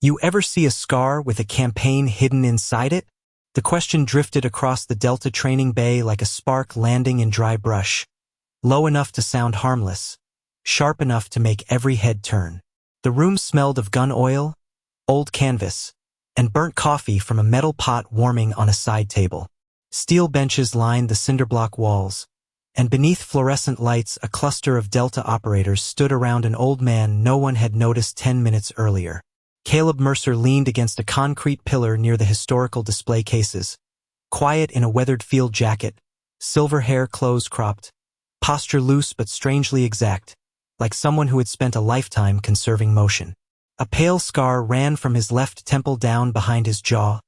You ever see a scar with a campaign hidden inside it? The question drifted across the Delta training bay like a spark landing in dry brush, low enough to sound harmless, sharp enough to make every head turn. The room smelled of gun oil, old canvas, and burnt coffee from a metal pot warming on a side table. Steel benches lined the cinderblock walls, and beneath fluorescent lights a cluster of Delta operators stood around an old man no one had noticed 10 minutes earlier. Caleb Mercer leaned against a concrete pillar near the historical display cases, quiet in a weathered field jacket, silver hair close-cropped, posture loose but strangely exact, like someone who had spent a lifetime conserving motion. A pale scar ran from his left temple down behind his jaw,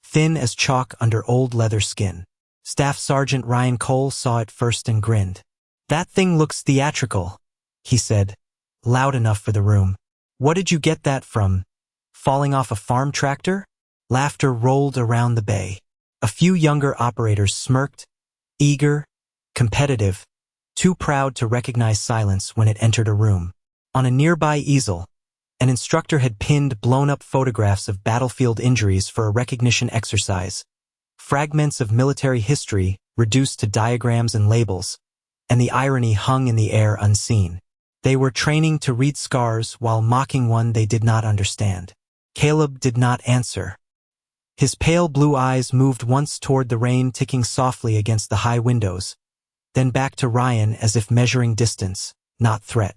thin as chalk under old leather skin. Staff Sergeant Ryan Cole saw it first and grinned. "That thing looks theatrical," he said, loud enough for the room. "What did you get that from? Falling off a farm tractor?" Laughter rolled around the bay. A few younger operators smirked, eager, competitive, too proud to recognize silence when it entered a room. On a nearby easel, an instructor had pinned blown-up photographs of battlefield injuries for a recognition exercise, fragments of military history reduced to diagrams and labels, and the irony hung in the air unseen. They were training to read scars while mocking one they did not understand. Caleb did not answer. His pale blue eyes moved once toward the rain ticking softly against the high windows, then back to Ryan as if measuring distance, not threat.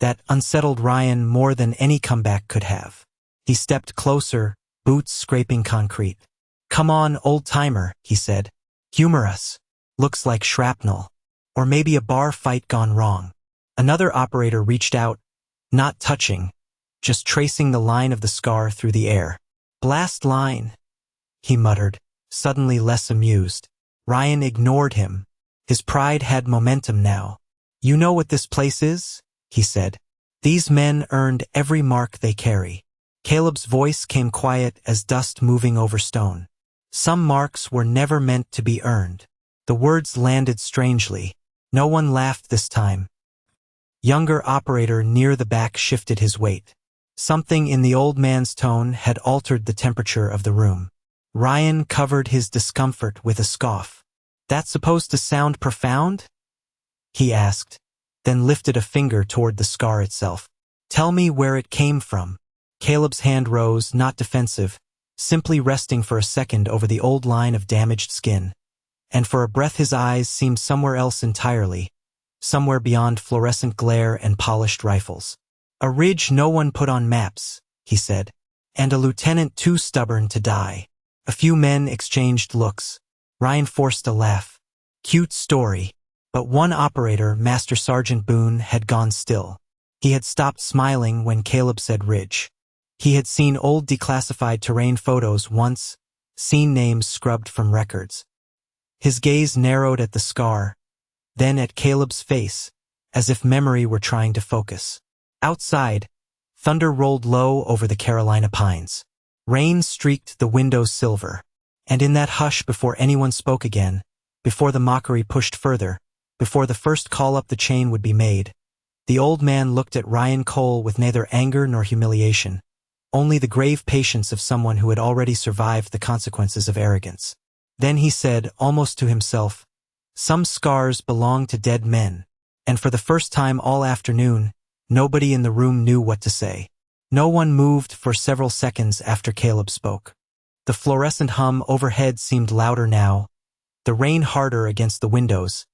That unsettled Ryan more than any comeback could have. He stepped closer, boots scraping concrete. "Come on, old-timer," he said. "Humor us. Looks like shrapnel. Or maybe a bar fight gone wrong." Another operator reached out, not touching, just tracing the line of the scar through the air. "Blast line," he muttered, suddenly less amused. Ryan ignored him. His pride had momentum now. "You know what this place is?" he said. "These men earned every mark they carry." Caleb's voice came quiet as dust moving over stone. "Some marks were never meant to be earned." The words landed strangely. No one laughed this time. Younger operator near the back shifted his weight. Something in the old man's tone had altered the temperature of the room. Ryan covered his discomfort with a scoff. "That supposed to sound profound?" he asked, then lifted a finger toward the scar itself. "Tell me where it came from." Caleb's hand rose, not defensive, simply resting for a second over the old line of damaged skin. And for a breath his eyes seemed somewhere else entirely, somewhere beyond fluorescent glare and polished rifles. "A ridge no one put on maps," he said, "and a lieutenant too stubborn to die." A few men exchanged looks. Ryan forced a laugh. Cute story. But one operator, Master Sergeant Boone, had gone still. He had stopped smiling when Caleb said ridge. He had seen old declassified terrain photos once, seen names scrubbed from records. His gaze narrowed at the scar, then at Caleb's face, as if memory were trying to focus. Outside, thunder rolled low over the Carolina pines. Rain streaked the windows silver. And in that hush before anyone spoke again, before the mockery pushed further, before the first call up the chain would be made, the old man looked at Ryan Cole with neither anger nor humiliation, only the grave patience of someone who had already survived the consequences of arrogance. Then he said, almost to himself, "Some scars belong to dead men." And for the first time all afternoon, nobody in the room knew what to say. No one moved for several seconds after Caleb spoke. The fluorescent hum overhead seemed louder now, the rain harder against the windows,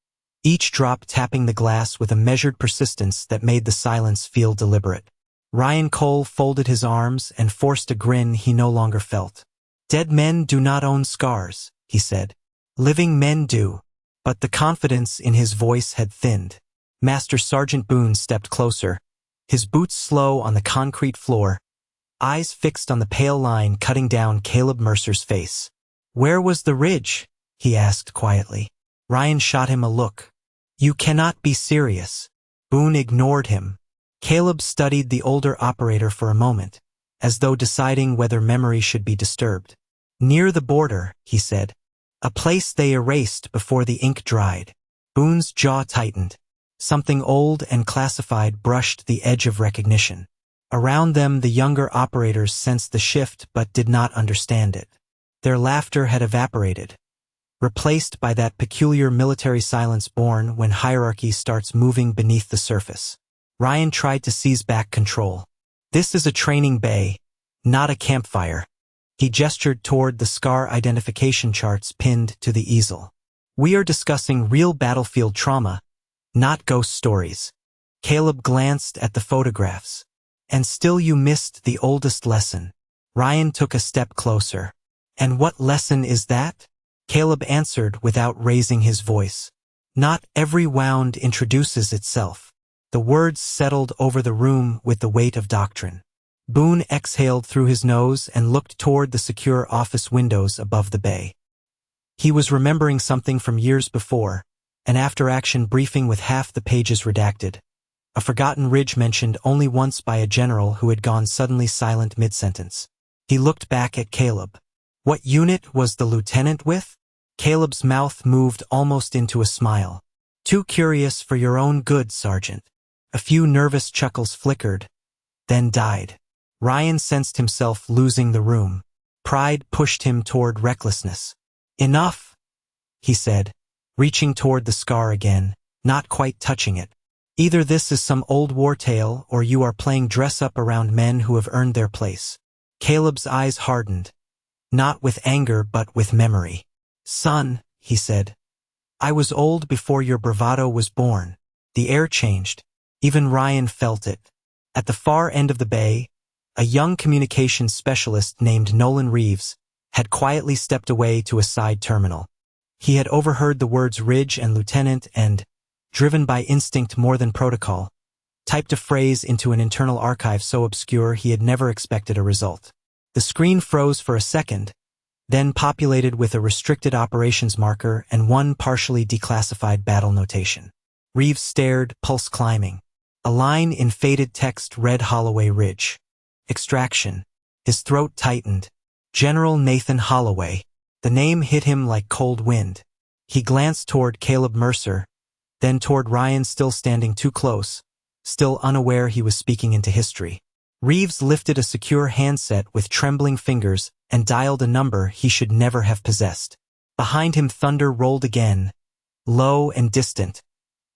each drop tapping the glass with a measured persistence that made the silence feel deliberate. Ryan Cole folded his arms and forced a grin he no longer felt. "Dead men do not own scars," he said. "Living men do." But the confidence in his voice had thinned. Master Sergeant Boone stepped closer, his boots slow on the concrete floor, eyes fixed on the pale line cutting down Caleb Mercer's face. "Where was the ridge?" he asked quietly. Ryan shot him a look. "You cannot be serious." Boone ignored him. Caleb studied the older operator for a moment, as though deciding whether memory should be disturbed. "Near the border," he said. "A place they erased before the ink dried." Boone's jaw tightened. Something old and classified brushed the edge of recognition. Around them, the younger operators sensed the shift but did not understand it. Their laughter had evaporated, replaced by that peculiar military silence born when hierarchy starts moving beneath the surface. Ryan tried to seize back control. "This is a training bay, not a campfire." He gestured toward the scar identification charts pinned to the easel. "We are discussing real battlefield trauma, not ghost stories." Caleb glanced at the photographs. "And still you missed the oldest lesson." Ryan took a step closer. "And what lesson is that?" Caleb answered without raising his voice. "Not every wound introduces itself." The words settled over the room with the weight of doctrine. Boone exhaled through his nose and looked toward the secure office windows above the bay. He was remembering something from years before, an after-action briefing with half the pages redacted, a forgotten ridge mentioned only once by a general who had gone suddenly silent mid-sentence. He looked back at Caleb. "What unit was the lieutenant with?" Caleb's mouth moved almost into a smile. "Too curious for your own good, Sergeant." A few nervous chuckles flickered, then died. Ryan sensed himself losing the room. Pride pushed him toward recklessness. "Enough," he said, reaching toward the scar again, not quite touching it. "Either this is some old war tale or you are playing dress-up around men who have earned their place." Caleb's eyes hardened, not with anger but with memory. "Son," he said, "I was old before your bravado was born." The air changed. Even Ryan felt it. At the far end of the bay, a young communications specialist named Nolan Reeves had quietly stepped away to a side terminal. He had overheard the words Ridge and Lieutenant and, driven by instinct more than protocol, typed a phrase into an internal archive so obscure he had never expected a result. The screen froze for a second, then populated with a restricted operations marker and one partially declassified battle notation. Reeves stared, pulse climbing. A line in faded text read Holloway Ridge. Extraction. His throat tightened. General Nathan Holloway. The name hit him like cold wind. He glanced toward Caleb Mercer, then toward Ryan still standing too close, still unaware he was speaking into history. Reeves lifted a secure handset with trembling fingers and dialed a number he should never have possessed. Behind him thunder rolled again, low and distant,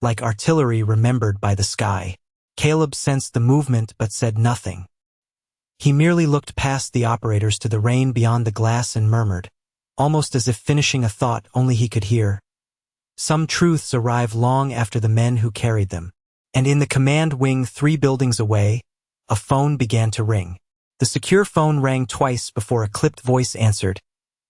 like artillery remembered by the sky. Caleb sensed the movement but said nothing. He merely looked past the operators to the rain beyond the glass and murmured, almost as if finishing a thought only he could hear. "Some truths arrive long after the men who carried them." And in the command wing 3 buildings away, a phone began to ring. The secure phone rang twice before a clipped voice answered,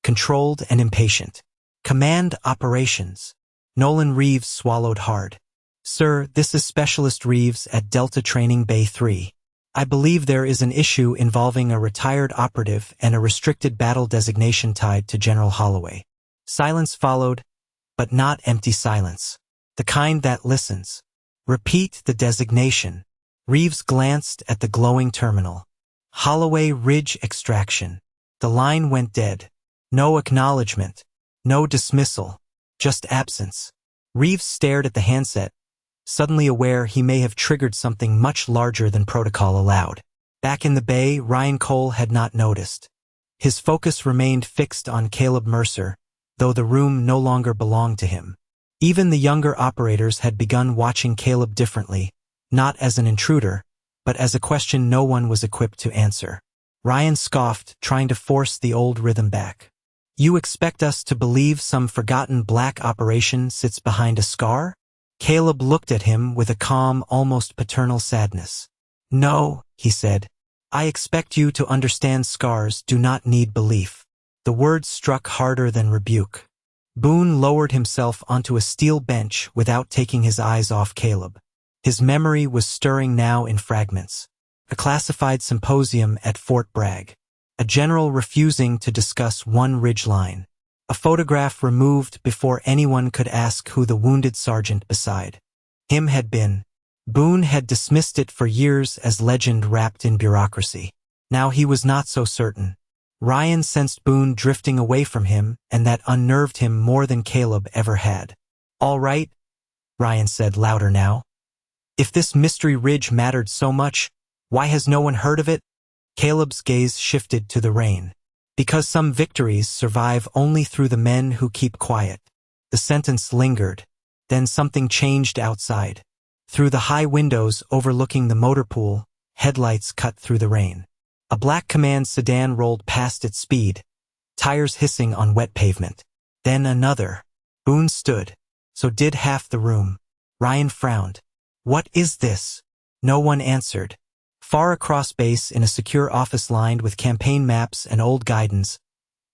controlled and impatient. "Command Operations." Nolan Reeves swallowed hard. "Sir, this is Specialist Reeves at Delta Training Bay 3. I believe there is an issue involving a retired operative and a restricted battle designation tied to General Holloway." Silence followed, but not empty silence. The kind that listens. "Repeat the designation." Reeves glanced at the glowing terminal. "Holloway Ridge Extraction." The line went dead. No acknowledgement. No dismissal. Just absence. Reeves stared at the handset, suddenly aware he may have triggered something much larger than protocol allowed. Back in the bay, Ryan Cole had not noticed. His focus remained fixed on Caleb Mercer, though the room no longer belonged to him. Even the younger operators had begun watching Caleb differently, not as an intruder, but as a question no one was equipped to answer. Ryan scoffed, trying to force the old rhythm back. "You expect us to believe some forgotten black operation sits behind a scar?" Caleb looked at him with a calm, almost paternal sadness. "No," he said. "I expect you to understand scars do not need belief." The words struck harder than rebuke. Boone lowered himself onto a steel bench without taking his eyes off Caleb. His memory was stirring now in fragments. A classified symposium at Fort Bragg. A general refusing to discuss one ridgeline. A photograph removed before anyone could ask who the wounded sergeant beside him had been. Boone had dismissed it for years as legend wrapped in bureaucracy. Now he was not so certain. Ryan sensed Boone drifting away from him, and that unnerved him more than Caleb ever had. "All right," Ryan said louder now. "If this mystery ridge mattered so much, Why has no one heard of it? Caleb's gaze shifted to the rain. Because some victories survive only through the men who keep quiet. The sentence lingered. Then something changed outside. Through the high windows overlooking the motor pool, headlights cut through the rain. A black command sedan rolled past its speed, tires hissing on wet pavement. Then another. Boone stood. So did half the room. Ryan frowned. What is this? No one answered. Far across base in a secure office lined with campaign maps and old guidance,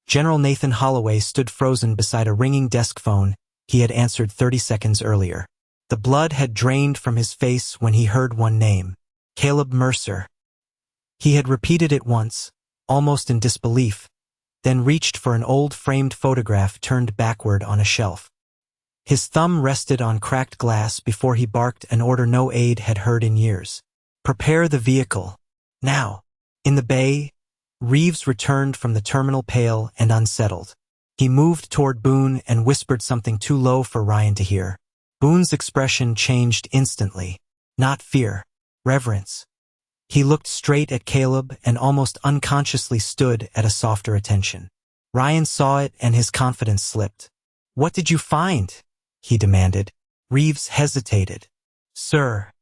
General Nathan Holloway stood frozen beside a ringing desk phone he had answered 30 seconds earlier. The blood had drained from his face when he heard one name. Caleb Mercer. He had repeated it once, almost in disbelief, then reached for an old framed photograph turned backward on a shelf. His thumb rested on cracked glass before he barked an order no aide had heard in years. Prepare the vehicle. Now. In the bay, Reeves returned from the terminal pale and unsettled. He moved toward Boone and whispered something too low for Ryan to hear. Boone's expression changed instantly. Not fear. Reverence. He looked straight at Caleb and almost unconsciously stood at a softer attention. Ryan saw it and his confidence slipped. What did you find? He demanded. Reeves hesitated. Sir.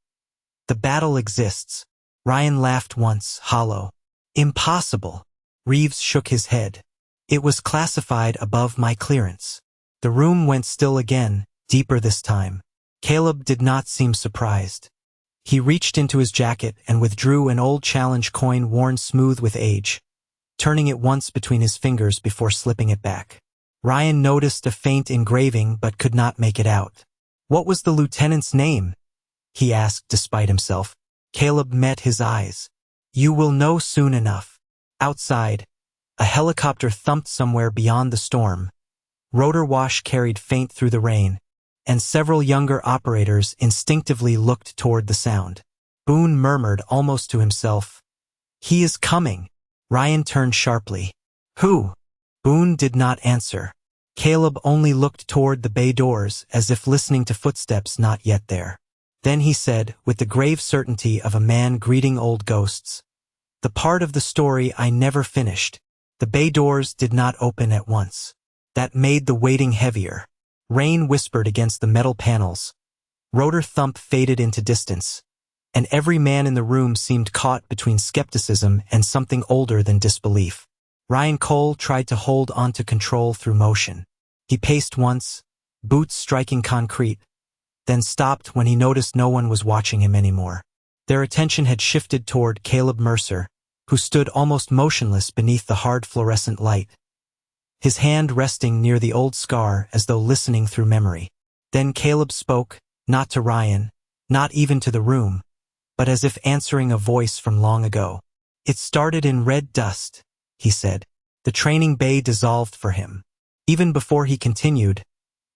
The battle exists. Ryan laughed once, hollow. Impossible. Reeves shook his head. It was classified above my clearance. The room went still again, deeper this time. Caleb did not seem surprised. He reached into his jacket and withdrew an old challenge coin worn smooth with age, turning it once between his fingers before slipping it back. Ryan noticed a faint engraving but could not make it out. What was the lieutenant's name? He asked despite himself. Caleb met his eyes. You will know soon enough. Outside, a helicopter thumped somewhere beyond the storm. Rotor wash carried faint through the rain, and several younger operators instinctively looked toward the sound. Boone murmured almost to himself. He is coming. Ryan turned sharply. Who? Boone did not answer. Caleb only looked toward the bay doors as if listening to footsteps not yet there. Then he said, with the grave certainty of a man greeting old ghosts, the part of the story I never finished. The bay doors did not open at once. That made the waiting heavier. Rain whispered against the metal panels. Rotor thump faded into distance, and every man in the room seemed caught between skepticism and something older than disbelief. Ryan Cole tried to hold onto control through motion. He paced once, boots striking concrete, then stopped when he noticed no one was watching him anymore. Their attention had shifted toward Caleb Mercer, who stood almost motionless beneath the hard fluorescent light, his hand resting near the old scar as though listening through memory. Then Caleb spoke, not to Ryan, not even to the room, but as if answering a voice from long ago. It started in red dust, he said. The training bay dissolved for him. Even before he continued,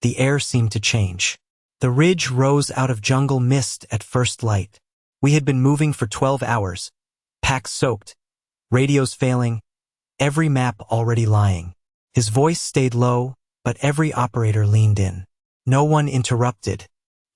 the air seemed to change. The ridge rose out of jungle mist at first light. We had been moving for 12 hours, packs soaked, radios failing, every map already lying. His voice stayed low, but every operator leaned in. No one interrupted.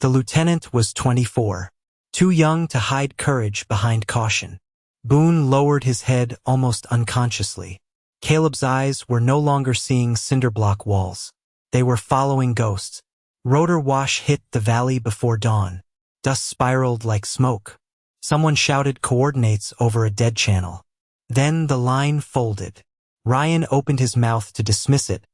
The lieutenant was 24, too young to hide courage behind caution. Boone lowered his head almost unconsciously. Caleb's eyes were no longer seeing cinderblock walls. They were following ghosts. Rotor wash hit the valley before dawn. Dust spiraled like smoke. Someone shouted coordinates over a dead channel. Then the line folded. Ryan opened his mouth to dismiss it,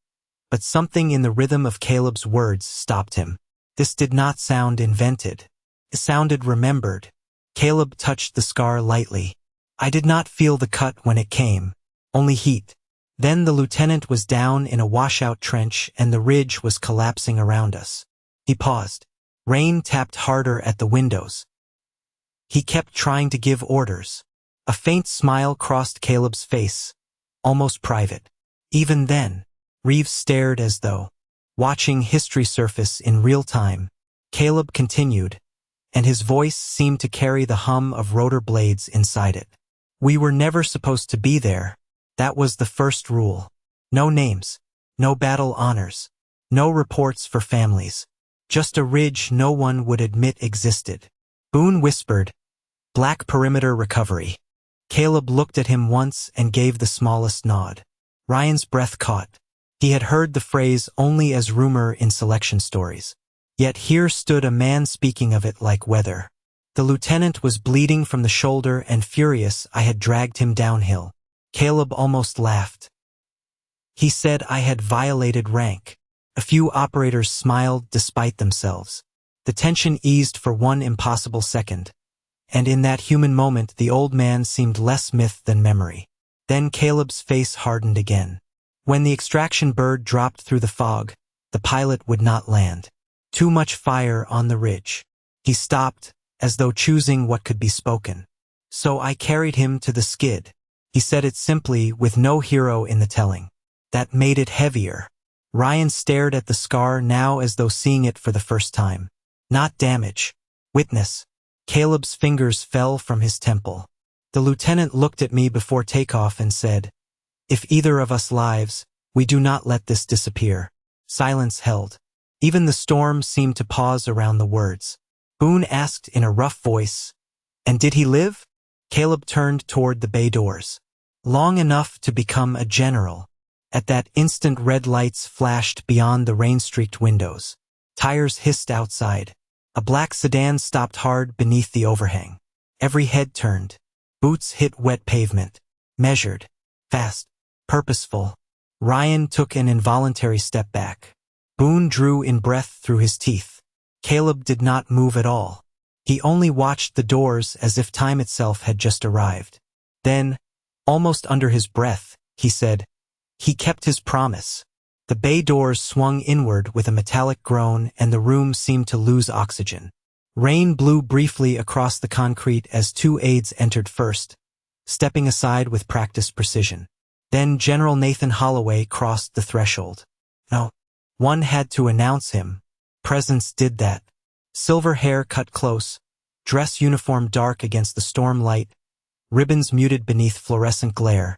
but something in the rhythm of Caleb's words stopped him. This did not sound invented. It sounded remembered. Caleb touched the scar lightly. I did not feel the cut when it came, only heat. Then the lieutenant was down in a washout trench and the ridge was collapsing around us. He paused. Rain tapped harder at the windows. He kept trying to give orders. A faint smile crossed Caleb's face, almost private. Even then, Reeves stared as though watching history surface in real time. Caleb continued, and his voice seemed to carry the hum of rotor blades inside it. We were never supposed to be there. That was the first rule. No names, no battle honors, no reports for families. Just a ridge no one would admit existed. Boone whispered, Black perimeter recovery. Caleb looked at him once and gave the smallest nod. Ryan's breath caught. He had heard the phrase only as rumor in selection stories. Yet here stood a man speaking of it like weather. The lieutenant was bleeding from the shoulder and furious I had dragged him downhill. Caleb almost laughed. He said I had violated rank. A few operators smiled despite themselves. The tension eased for one impossible second, and in that human moment the old man seemed less myth than memory. Then Caleb's face hardened again. When the extraction bird dropped through the fog, the pilot would not land. Too much fire on the ridge. He stopped, as though choosing what could be spoken. So I carried him to the skid. He said it simply, with no hero in the telling. That made it heavier. Ryan stared at the scar now as though seeing it for the first time. Not damage. Witness. Caleb's fingers fell from his temple. The lieutenant looked at me before takeoff and said, "If either of us lives, we do not let this disappear." Silence held. Even the storm seemed to pause around the words. Boone asked in a rough voice, "And did he live?" Caleb turned toward the bay doors. "Long enough to become a general." At that instant red lights flashed beyond the rain-streaked windows. Tires hissed outside. A black sedan stopped hard beneath the overhang. Every head turned. Boots hit wet pavement. Measured. Fast. Purposeful. Ryan took an involuntary step back. Boone drew in breath through his teeth. Caleb did not move at all. He only watched the doors as if time itself had just arrived. Then, almost under his breath, he said, "He kept his promise." The bay doors swung inward with a metallic groan and the room seemed to lose oxygen. Rain blew briefly across the concrete as two aides entered first, stepping aside with practiced precision. Then General Nathan Holloway crossed the threshold. No, one had to announce him. Presence did that. Silver hair cut close, dress uniform dark against the storm light, ribbons muted beneath fluorescent glare.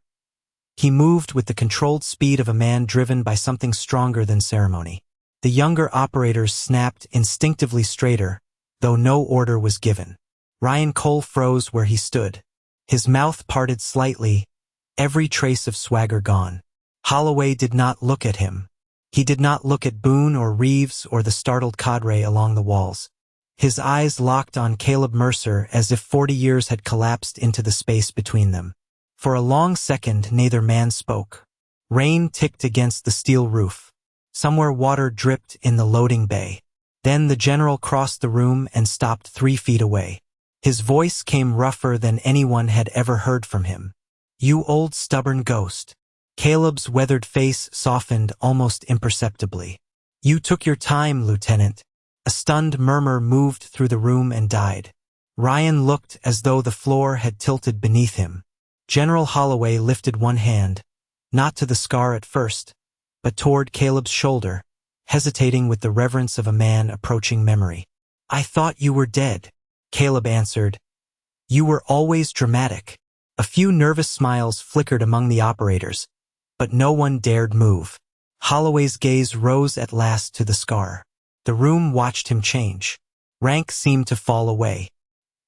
He moved with the controlled speed of a man driven by something stronger than ceremony. The younger operators snapped instinctively straighter, though no order was given. Ryan Cole froze where he stood. His mouth parted slightly, every trace of swagger gone. Holloway did not look at him. He did not look at Boone or Reeves or the startled cadre along the walls. His eyes locked on Caleb Mercer as if 40 years had collapsed into the space between them. For a long second, neither man spoke. Rain ticked against the steel roof. Somewhere water dripped in the loading bay. Then the general crossed the room and stopped 3 feet away. His voice came rougher than anyone had ever heard from him. "You old stubborn ghost." Caleb's weathered face softened almost imperceptibly. "You took your time, Lieutenant." A stunned murmur moved through the room and died. Ryan looked as though the floor had tilted beneath him. General Holloway lifted one hand, not to the scar at first, but toward Caleb's shoulder, hesitating with the reverence of a man approaching memory. "I thought you were dead," Caleb answered. "You were always dramatic." A few nervous smiles flickered among the operators, but no one dared move. Holloway's gaze rose at last to the scar. The room watched him change. Rank seemed to fall away.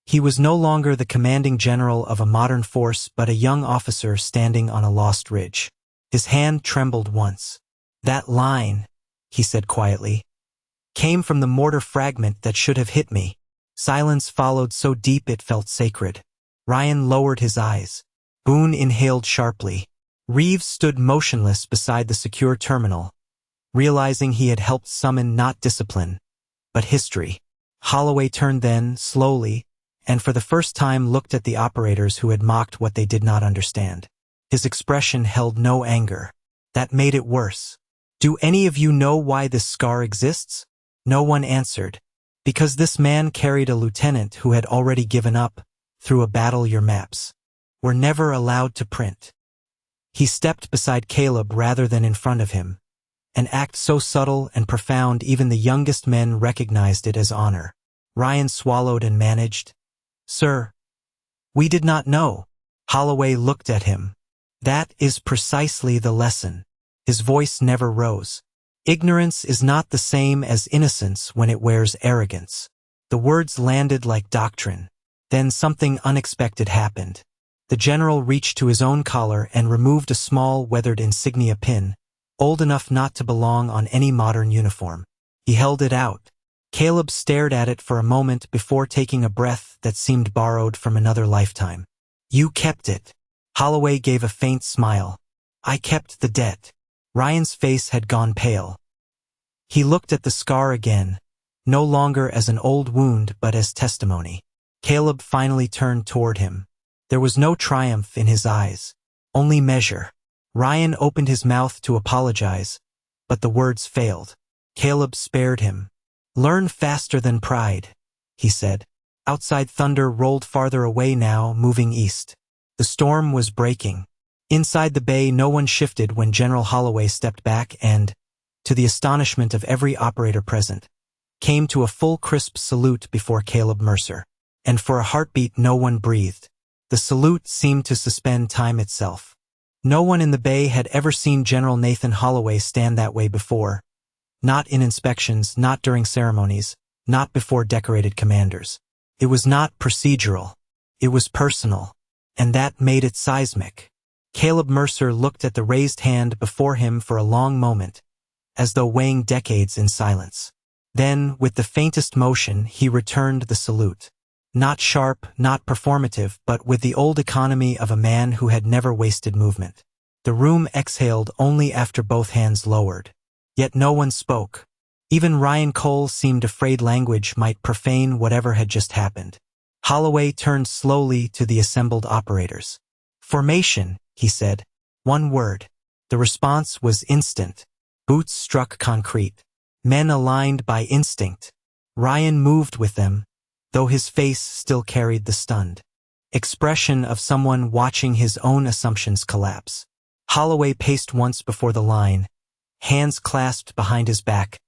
He was no longer the commanding general of a modern force, but a young officer standing on a lost ridge. His hand trembled once. "That line," he said quietly, "came from the mortar fragment that should have hit me." Silence followed so deep it felt sacred. Ryan lowered his eyes. Boone inhaled sharply. Reeves stood motionless beside the secure terminal, realizing he had helped summon not discipline, but history. Holloway turned then, slowly, and for the first time looked at the operators who had mocked what they did not understand. His expression held no anger. That made it worse. "Do any of you know why this scar exists?" No one answered. "Because this man carried a lieutenant who had already given up, through a battle your maps were never allowed to print." He stepped beside Caleb rather than in front of him. An act so subtle and profound even the youngest men recognized it as honor. Ryan swallowed and managed, "Sir, we did not know." Holloway looked at him. "That is precisely the lesson." His voice never rose. "Ignorance is not the same as innocence when it wears arrogance." The words landed like doctrine. Then something unexpected happened. The general reached to his own collar and removed a small, weathered insignia pin, old enough not to belong on any modern uniform. He held it out. Caleb stared at it for a moment before taking a breath that seemed borrowed from another lifetime. "You kept it." Holloway gave a faint smile. "I kept the debt." Ryan's face had gone pale. He looked at the scar again, no longer as an old wound but as testimony. Caleb finally turned toward him. There was no triumph in his eyes, only measure. Ryan opened his mouth to apologize, but the words failed. Caleb spared him. "Learn faster than pride," he said. Outside, thunder rolled farther away now, moving east. The storm was breaking. Inside the bay, no one shifted when General Holloway stepped back and, to the astonishment of every operator present, came to a full crisp salute before Caleb Mercer. And for a heartbeat no one breathed. The salute seemed to suspend time itself. No one in the bay had ever seen General Nathan Holloway stand that way before. Not in inspections, not during ceremonies, not before decorated commanders. It was not procedural. It was personal. And that made it seismic. Caleb Mercer looked at the raised hand before him for a long moment, as though weighing decades in silence. Then, with the faintest motion, he returned the salute. Not sharp, not performative, but with the old economy of a man who had never wasted movement. The room exhaled only after both hands lowered. Yet no one spoke. Even Ryan Cole seemed afraid language might profane whatever had just happened. Holloway turned slowly to the assembled operators. "Formation," he said. One word. The response was instant. Boots struck concrete. Men aligned by instinct. Ryan moved with them, though his face still carried the stunned expression of someone watching his own assumptions collapse. Holloway paced once before the line, hands clasped behind his back,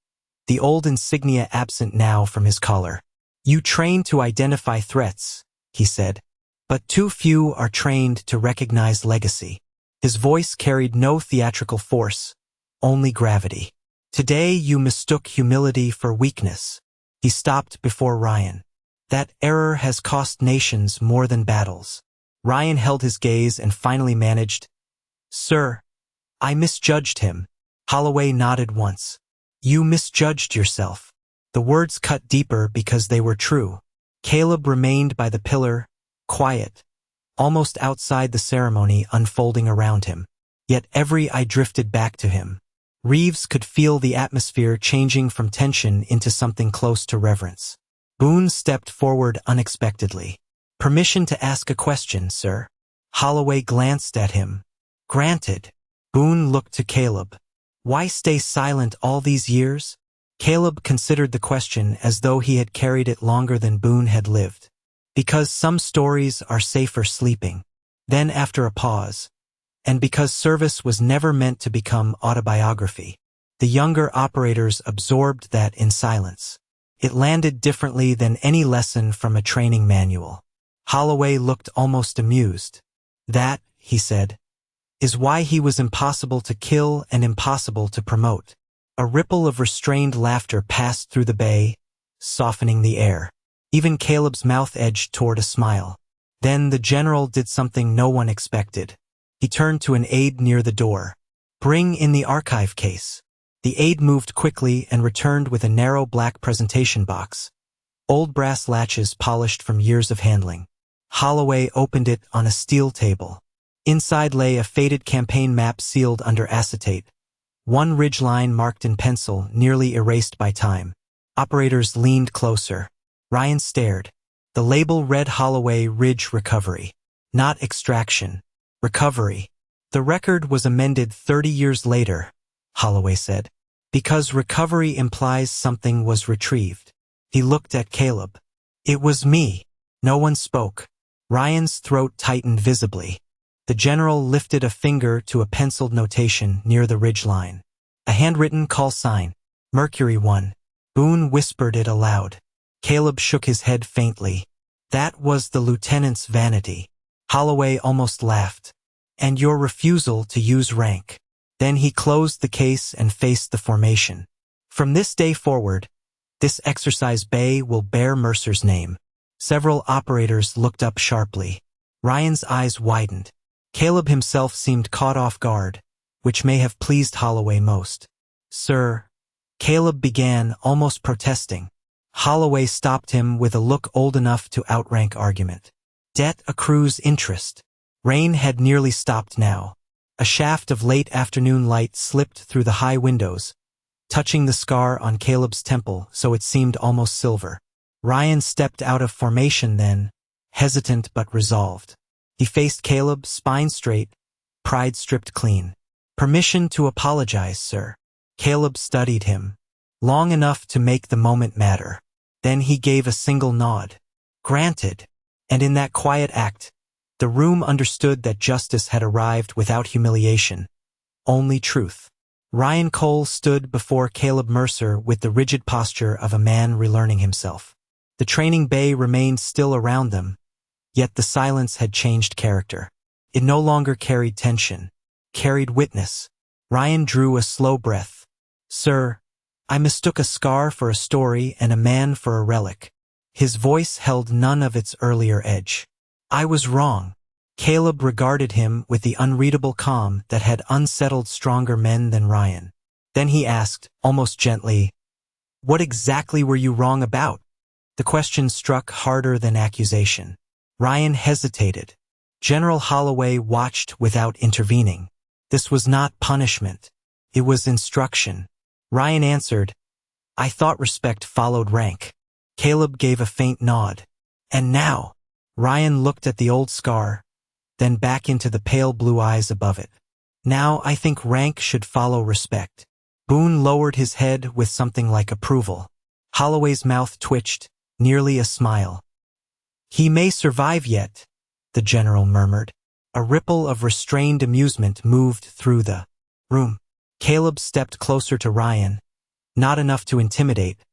the old insignia absent now from his collar. "You train to identify threats," he said, "but too few are trained to recognize legacy." His voice carried no theatrical force, only gravity. "Today you mistook humility for weakness." He stopped before Ryan. "That error has cost nations more than battles." Ryan held his gaze and finally managed, "Sir, I misjudged him." Holloway nodded once. "You misjudged yourself." The words cut deeper because they were true. Caleb remained by the pillar, quiet, almost outside the ceremony unfolding around him. Yet every eye drifted back to him. Reeves could feel the atmosphere changing from tension into something close to reverence. Boone stepped forward unexpectedly. "Permission to ask a question, sir." Holloway glanced at him. "Granted." Boone looked to Caleb. "Why stay silent all these years?" Caleb considered the question as though he had carried it longer than Boone had lived. "Because some stories are safer sleeping." Then after a pause, "And because service was never meant to become autobiography." The younger operators absorbed that in silence. It landed differently than any lesson from a training manual. Holloway looked almost amused. "That," he said, "is why he was impossible to kill and impossible to promote." A ripple of restrained laughter passed through the bay, softening the air. Even Caleb's mouth edged toward a smile. Then the general did something no one expected. He turned to an aide near the door. "Bring in the archive case." The aide moved quickly and returned with a narrow black presentation box. Old brass latches polished from years of handling. Holloway opened it on a steel table. Inside lay a faded campaign map sealed under acetate, one ridgeline marked in pencil, nearly erased by time. Operators leaned closer. Ryan stared. The label read Holloway Ridge Recovery. Not extraction. Recovery. "The record was amended 30 years later," Holloway said, "because recovery implies something was retrieved." He looked at Caleb. "It was me." No one spoke. Ryan's throat tightened visibly. The general lifted a finger to a penciled notation near the ridgeline. A handwritten call sign. "Mercury 1. Boone whispered it aloud. Caleb shook his head faintly. "That was the lieutenant's vanity." Holloway almost laughed. "And your refusal to use rank." Then he closed the case and faced the formation. "From this day forward, this exercise bay will bear Mercer's name." Several operators looked up sharply. Ryan's eyes widened. Caleb himself seemed caught off guard, which may have pleased Holloway most. "Sir," Caleb began, almost protesting. Holloway stopped him with a look old enough to outrank argument. "Debt accrues interest." Rain had nearly stopped now. A shaft of late afternoon light slipped through the high windows, touching the scar on Caleb's temple so it seemed almost silver. Ryan stepped out of formation then, hesitant but resolved. He faced Caleb, spine straight, pride stripped clean. "Permission to apologize, sir." Caleb studied him, long enough to make the moment matter. Then he gave a single nod. "Granted." And in that quiet act, the room understood that justice had arrived without humiliation, only truth. Ryan Cole stood before Caleb Mercer with the rigid posture of a man relearning himself. The training bay remained still around them, yet the silence had changed character. It no longer carried tension, carried witness. Ryan drew a slow breath. "Sir, I mistook a scar for a story and a man for a relic." His voice held none of its earlier edge. "I was wrong." Caleb regarded him with the unreadable calm that had unsettled stronger men than Ryan. Then he asked, almost gently, "What exactly were you wrong about?" The question struck harder than accusation. Ryan hesitated. General Holloway watched without intervening. This was not punishment. It was instruction. Ryan answered, "I thought respect followed rank." Caleb gave a faint nod. "And now?" Ryan looked at the old scar, then back into the pale blue eyes above it. "Now I think rank should follow respect." Boone lowered his head with something like approval. Holloway's mouth twitched, nearly a smile. "He may survive yet," the general murmured. A ripple of restrained amusement moved through the room. Caleb stepped closer to Ryan, not enough to intimidate,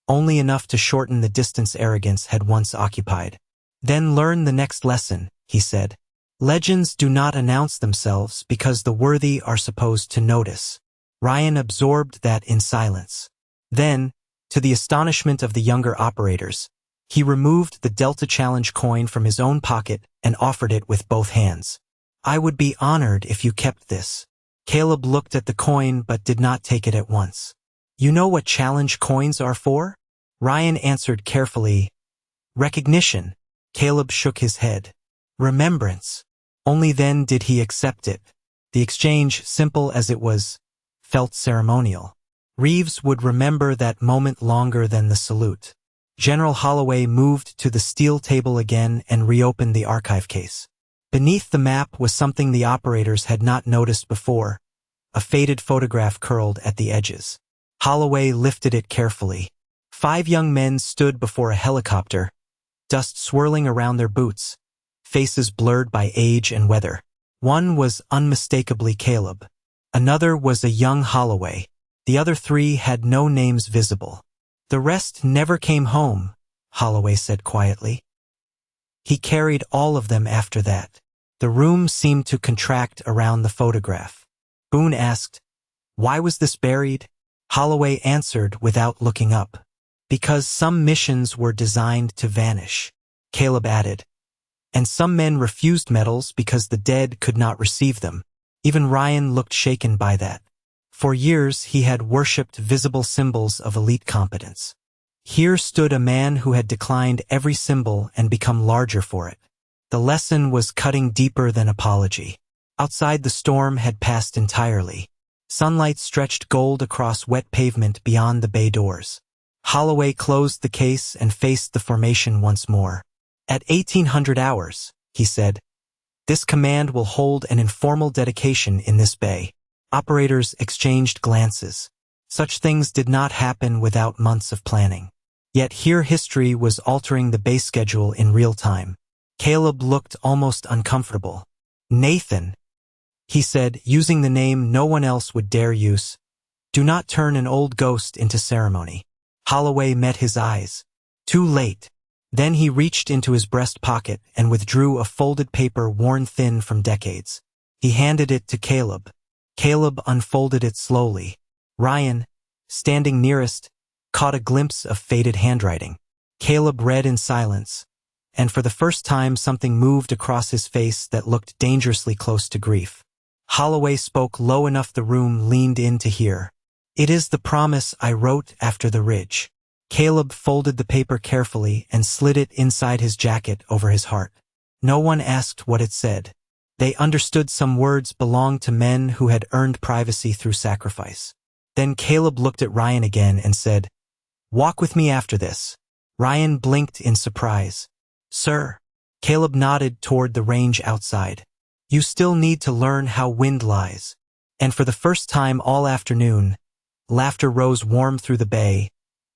only enough to shorten the distance arrogance had once occupied. "Then learn the next lesson," he said. "Legends do not announce themselves because the worthy are supposed to notice." Ryan absorbed that in silence. Then, to the astonishment of the younger operators, he removed the Delta Challenge coin from his own pocket and offered it with both hands. "I would be honored if you kept this." Caleb looked at the coin but did not take it at once. "You know what challenge coins are for?" Ryan answered carefully, "Recognition." Caleb shook his head. "Remembrance." Only then did he accept it. The exchange, simple as it was, felt ceremonial. Reeves would remember that moment longer than the salute. General Holloway moved to the steel table again and reopened the archive case. Beneath the map was something the operators had not noticed before, a faded photograph curled at the edges. Holloway lifted it carefully. 5 young men stood before a helicopter, dust swirling around their boots, faces blurred by age and weather. One was unmistakably Caleb. Another was a young Holloway. The other 3 had no names visible. "The rest never came home," Holloway said quietly. He carried all of them after that. The room seemed to contract around the photograph. Boone asked, "Why was this buried?" Holloway answered without looking up. "Because some missions were designed to vanish." Caleb added, "And some men refused medals because the dead could not receive them." Even Ryan looked shaken by that. For years he had worshipped visible symbols of elite competence. Here stood a man who had declined every symbol and become larger for it. The lesson was cutting deeper than apology. Outside the storm had passed entirely. Sunlight stretched gold across wet pavement beyond the bay doors. Holloway closed the case and faced the formation once more. "At 1800 hours," he said, "this command will hold an informal dedication in this bay." Operators exchanged glances. Such things did not happen without months of planning. Yet here history was altering the base schedule in real time. Caleb looked almost uncomfortable. "Nathan," he said, using the name no one else would dare use, "do not turn an old ghost into ceremony." Holloway met his eyes. Too late. Then he reached into his breast pocket and withdrew a folded paper worn thin from decades. He handed it to Caleb. Caleb unfolded it slowly. Ryan, standing nearest, caught a glimpse of faded handwriting. Caleb read in silence, and for the first time something moved across his face that looked dangerously close to grief. Holloway spoke low enough the room leaned in to hear. "It is the promise I wrote after the ridge." Caleb folded the paper carefully and slid it inside his jacket over his heart. No one asked what it said. They understood some words belonged to men who had earned privacy through sacrifice. Then Caleb looked at Ryan again and said, "Walk with me after this." Ryan blinked in surprise. "Sir." Caleb nodded toward the range outside. "You still need to learn how wind lies." And for the first time all afternoon, laughter rose warm through the bay,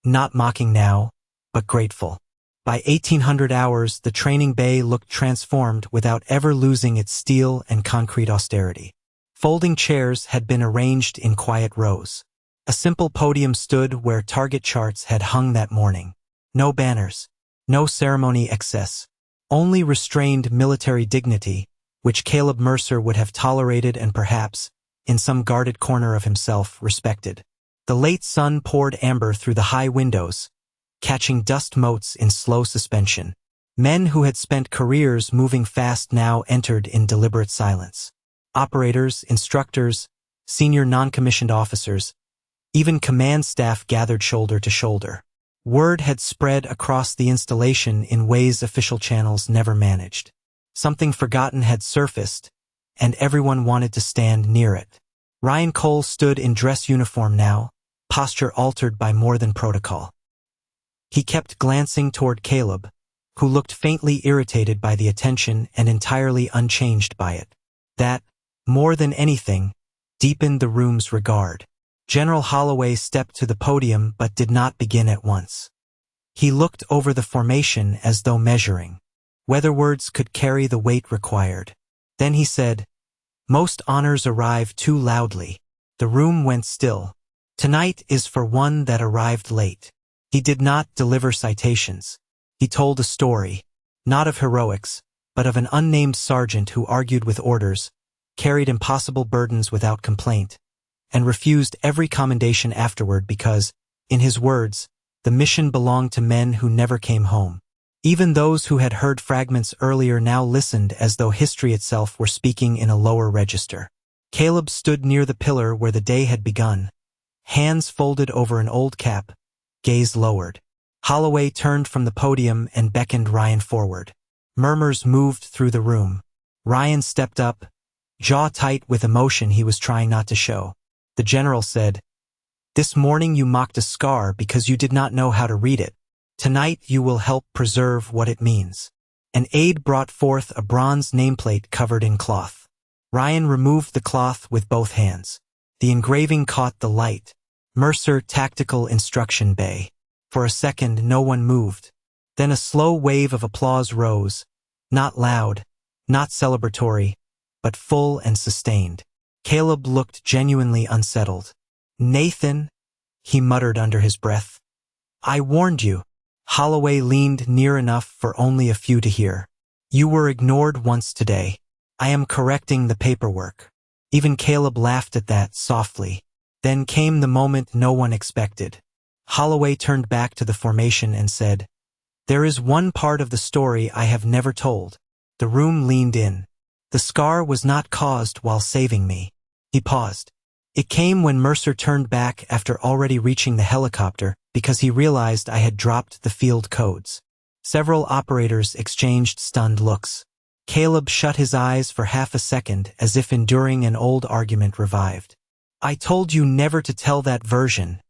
not mocking now, but grateful. By 1800 hours, the training bay looked transformed without ever losing its steel and concrete austerity. Folding chairs had been arranged in quiet rows. A simple podium stood where target charts had hung that morning. No banners, no ceremony excess, only restrained military dignity, which Caleb Mercer would have tolerated and perhaps, in some guarded corner of himself, respected. The late sun poured amber through the high windows, catching dust motes in slow suspension. Men who had spent careers moving fast now entered in deliberate silence. Operators, instructors, senior non-commissioned officers, even command staff gathered shoulder to shoulder. Word had spread across the installation in ways official channels never managed. Something forgotten had surfaced, and everyone wanted to stand near it. Ryan Cole stood in dress uniform now, posture altered by more than protocol. He kept glancing toward Caleb, who looked faintly irritated by the attention and entirely unchanged by it. That, more than anything, deepened the room's regard. General Holloway stepped to the podium but did not begin at once. He looked over the formation as though measuring whether words could carry the weight required. Then he said, "Most honors arrive too loudly." The room went still. "Tonight is for one that arrived late." He did not deliver citations. He told a story, not of heroics, but of an unnamed sergeant who argued with orders, carried impossible burdens without complaint, and refused every commendation afterward because, in his words, the mission belonged to men who never came home. Even those who had heard fragments earlier now listened as though history itself were speaking in a lower register. Caleb stood near the pillar where the day had begun, hands folded over an old cap, gaze lowered. Holloway turned from the podium and beckoned Ryan forward. Murmurs moved through the room. Ryan stepped up, jaw tight with emotion he was trying not to show. The general said, "This morning you mocked a scar because you did not know how to read it. Tonight you will help preserve what it means." An aide brought forth a bronze nameplate covered in cloth. Ryan removed the cloth with both hands. The engraving caught the light. Mercer Tactical Instruction Bay. For a second no one moved. Then a slow wave of applause rose, not loud, not celebratory, but full and sustained. Caleb looked genuinely unsettled. "Nathan," he muttered under his breath, "I warned you." Holloway leaned near enough for only a few to hear. "You were ignored once today. I am correcting the paperwork." Even Caleb laughed at that softly. Then came the moment no one expected. Holloway turned back to the formation and said, "There is one part of the story I have never told." The room leaned in. "The scar was not caused while saving me." He paused. "It came when Mercer turned back after already reaching the helicopter because he realized I had dropped the field codes." Several operators exchanged stunned looks. Caleb shut his eyes for half a second as if enduring an old argument revived. "I told you never to tell that version,"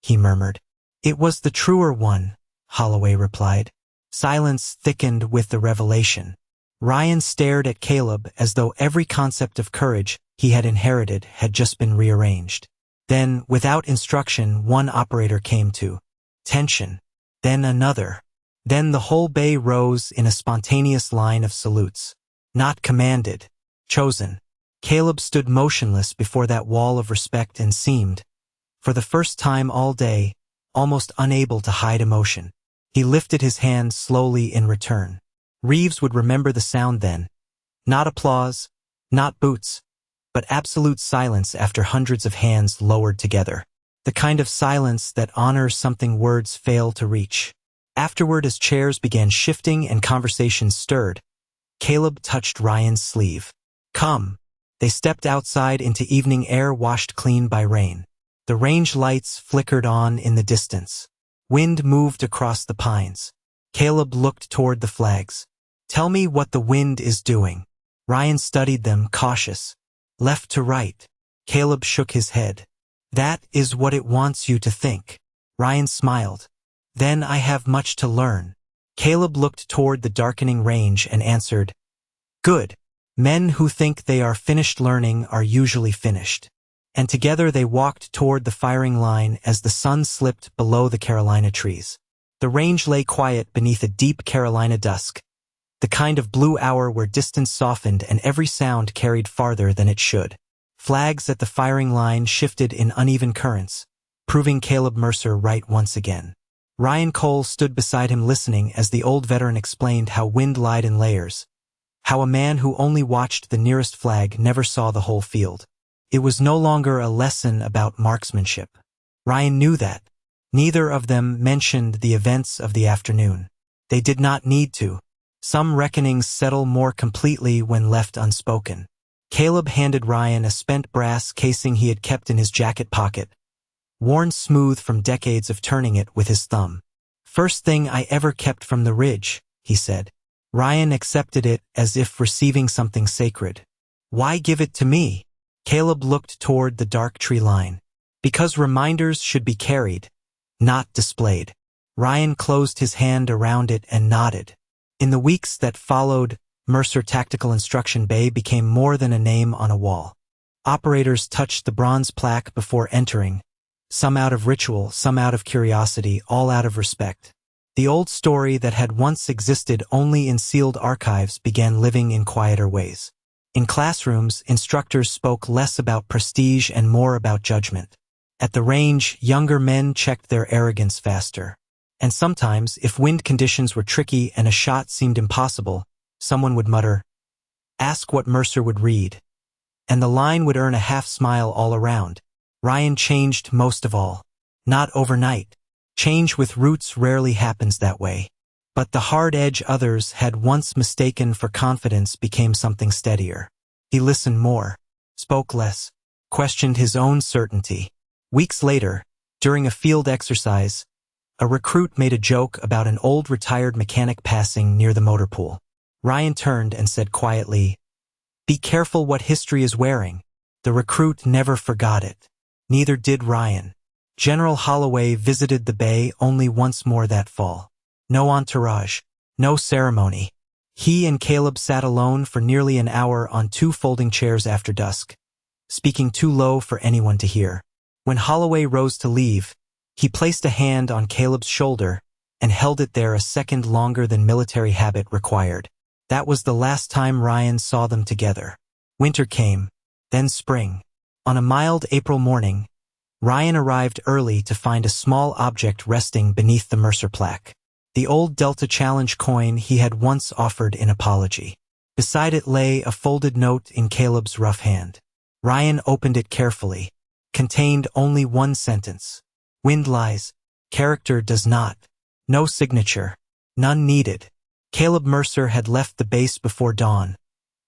he murmured. "It was the truer one," Holloway replied. Silence thickened with the revelation. Ryan stared at Caleb as though every concept of courage he had inherited had just been rearranged. Then, without instruction, one operator came to. Tension. Then another. Then the whole bay rose in a spontaneous line of salutes. Not commanded. Chosen. Caleb stood motionless before that wall of respect and seemed, for the first time all day, almost unable to hide emotion. He lifted his hand slowly in return. Reeves would remember the sound then. Not applause, not boots, but absolute silence after hundreds of hands lowered together. The kind of silence that honors something words fail to reach. Afterward, as chairs began shifting and conversations stirred, Caleb touched Ryan's sleeve. "Come." They stepped outside into evening air washed clean by rain. The range lights flickered on in the distance. Wind moved across the pines. Caleb looked toward the flags. "Tell me what the wind is doing." Ryan studied them, cautious. "Left to right." Caleb shook his head. "That is what it wants you to think." Ryan smiled. "Then I have much to learn." Caleb looked toward the darkening range and answered, "Good. Men who think they are finished learning are usually finished." And together they walked toward the firing line as the sun slipped below the Carolina trees. The range lay quiet beneath a deep Carolina dusk, the kind of blue hour where distance softened and every sound carried farther than it should. Flags at the firing line shifted in uneven currents, proving Caleb Mercer right once again. Ryan Cole stood beside him listening as the old veteran explained how wind lied in layers, how a man who only watched the nearest flag never saw the whole field. It was no longer a lesson about marksmanship. Ryan knew that. Neither of them mentioned the events of the afternoon. They did not need to. Some reckonings settle more completely when left unspoken. Caleb handed Ryan a spent brass casing he had kept in his jacket pocket, worn smooth from decades of turning it with his thumb. "First thing I ever kept from the ridge," he said. Ryan accepted it as if receiving something sacred. "Why give it to me?" Caleb looked toward the dark tree line. "Because reminders should be carried, not displayed." Ryan closed his hand around it and nodded. In the weeks that followed, Mercer Tactical Instruction Bay became more than a name on a wall. Operators touched the bronze plaque before entering, some out of ritual, some out of curiosity, all out of respect. The old story that had once existed only in sealed archives began living in quieter ways. In classrooms, instructors spoke less about prestige and more about judgment. At the range, younger men checked their arrogance faster. And sometimes, if wind conditions were tricky and a shot seemed impossible, someone would mutter, "Ask what Mercer would read." And the line would earn a half smile all around. Ryan changed most of all. Not overnight. Change with roots rarely happens that way. But the hard edge others had once mistaken for confidence became something steadier. He listened more, spoke less, questioned his own certainty. Weeks later, during a field exercise, a recruit made a joke about an old retired mechanic passing near the motor pool. Ryan turned and said quietly, "Be careful what history is wearing." The recruit never forgot it. Neither did Ryan. General Holloway visited the bay only once more that fall. No entourage, no ceremony. He and Caleb sat alone for nearly an hour on 2 folding chairs after dusk, speaking too low for anyone to hear. When Holloway rose to leave, he placed a hand on Caleb's shoulder and held it there a second longer than military habit required. That was the last time Ryan saw them together. Winter came, then spring. On a mild April morning, Ryan arrived early to find a small object resting beneath the Mercer plaque. The old Delta Challenge coin he had once offered in apology. Beside it lay a folded note in Caleb's rough hand. Ryan opened it carefully. Contained only one sentence. "Wind lies. Character does not." No signature. None needed. Caleb Mercer had left the base before dawn.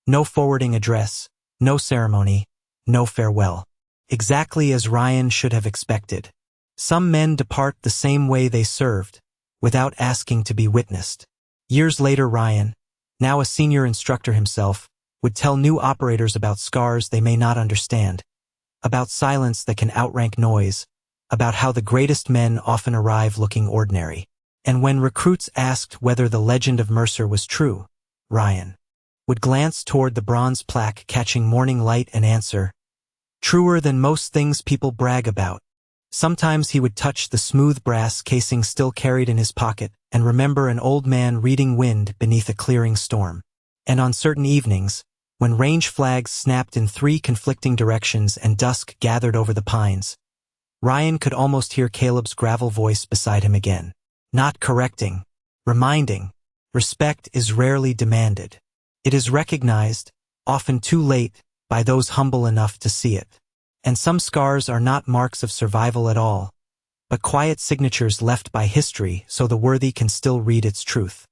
No forwarding address. No ceremony. No farewell. Exactly as Ryan should have expected. Some men depart the same way they served, without asking to be witnessed. Years later, Ryan, now a senior instructor himself, would tell new operators about scars they may not understand, about silence that can outrank noise, about how the greatest men often arrive looking ordinary. And when recruits asked whether the legend of Mercer was true, Ryan would glance toward the bronze plaque catching morning light and answer, "Truer than most things people brag about." Sometimes he would touch the smooth brass casing still carried in his pocket and remember an old man reading wind beneath a clearing storm. And on certain evenings, when range flags snapped in 3 conflicting directions and dusk gathered over the pines, Ryan could almost hear Caleb's gravel voice beside him again. Not correcting, reminding. Respect is rarely demanded. It is recognized, often too late, by those humble enough to see it. And some scars are not marks of survival at all. but quiet signatures left by history so the worthy can still read its truth.